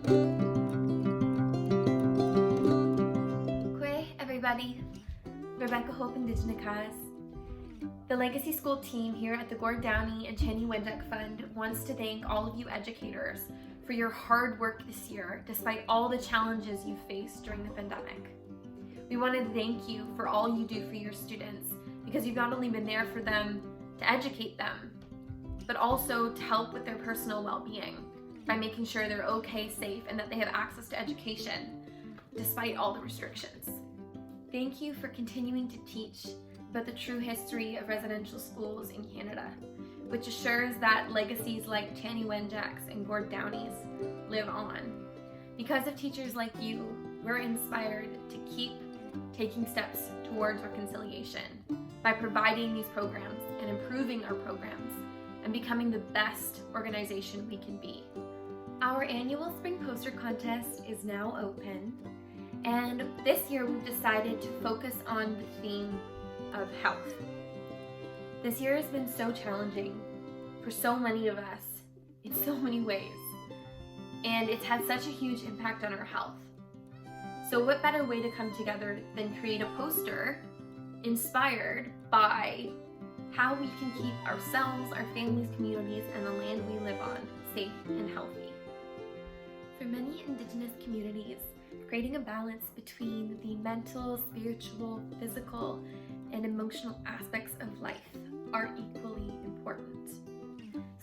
Kwe, everybody. Rebecca Hope Indigenous. The Legacy School team here at the Gord Downie and Chaney Wenjack Fund wants to thank all of you educators for your hard work this year, despite all the challenges you faced during the pandemic. We want to thank you for all you do for your students, because you've not only been there for them to educate them, but also to help with their personal well-being by making sure they're okay, safe, and that they have access to education despite all the restrictions. Thank you for continuing to teach about the true history of residential schools in Canada, which assures that legacies like Chaney Wenjacks and Gord Downies live on. Because of teachers like you, we're inspired to keep taking steps towards reconciliation by providing these programs and improving our programs and becoming the best organization we can be. Our annual spring poster contest is now open, and this year we've decided to focus on the theme of health. This year has been so challenging for so many of us in so many ways, and it's had such a huge impact on our health. So what better way to come together than create a poster inspired by how we can keep ourselves, our families, communities, and the land we live on safe and healthy. For many Indigenous communities, creating a balance between the mental, spiritual, physical, and emotional aspects of life are equally important.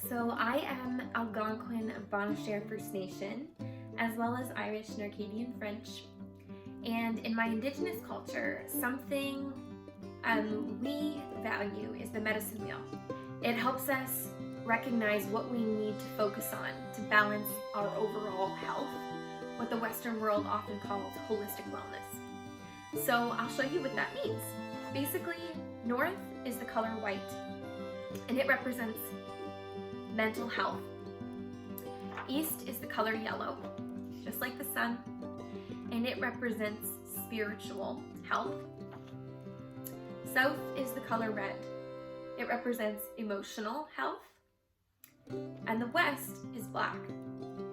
So I am Algonquin of Bonachère First Nation, as well as Irish and Acadian French. And in my Indigenous culture, something we value is the medicine wheel. It helps us recognize what we need to focus on to balance our overall health, what the Western world often calls holistic wellness. So I'll show you what that means. Basically, north is the color white, and it represents mental health. East is the color yellow, just like the sun, and it represents spiritual health. South is the color red. It represents emotional health. And the west is black.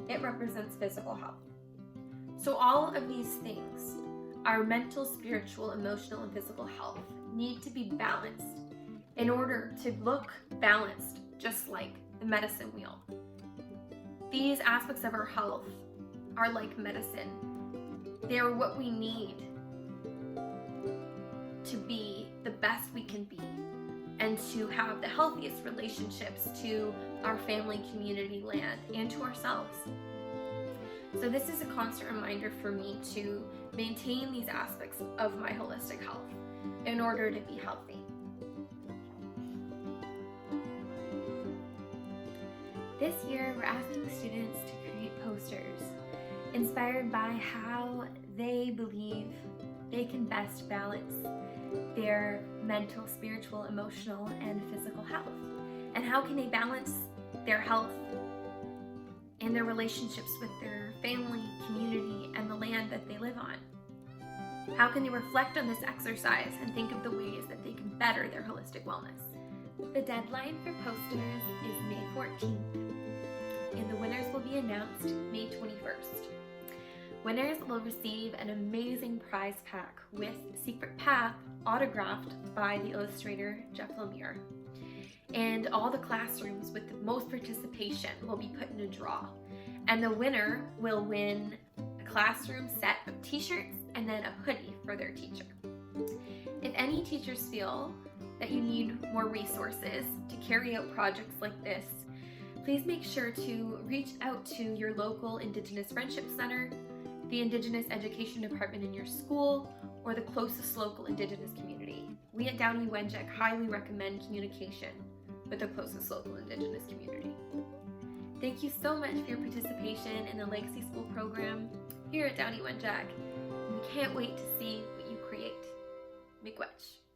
It represents physical health. So all of these things, our mental, spiritual, emotional, and physical health, need to be balanced in order to look balanced, just like the medicine wheel. These aspects of our health are like medicine. They're what we need to be the best we can be and to have the healthiest relationships to our family, community, land, and to ourselves. So this is a constant reminder for me to maintain these aspects of my holistic health in order to be healthy. This year, we're asking students to create posters inspired by how they believe they can best balance their mental, spiritual, emotional, and physical health. And how can they balance their health and their relationships with their family, community, and the land that they live on? How can they reflect on this exercise and think of the ways that they can better their holistic wellness? The deadline for posters is May 14th, and the winners will be announced May 21st. Winners will receive an amazing prize pack with Secret Path autographed by the illustrator Jeff Lemire. And all the classrooms with the most participation will be put in a draw. And the winner will win a classroom set of t-shirts and then a hoodie for their teacher. If any teachers feel that you need more resources to carry out projects like this, please make sure to reach out to your local Indigenous Friendship Center, the Indigenous Education Department in your school, or the closest local Indigenous community. We at Downie Wenjack highly recommend communication with the closest local Indigenous community. Thank you so much for your participation in the Legacy School program here at Downie Wenjack. We can't wait to see what you create. Miigwech.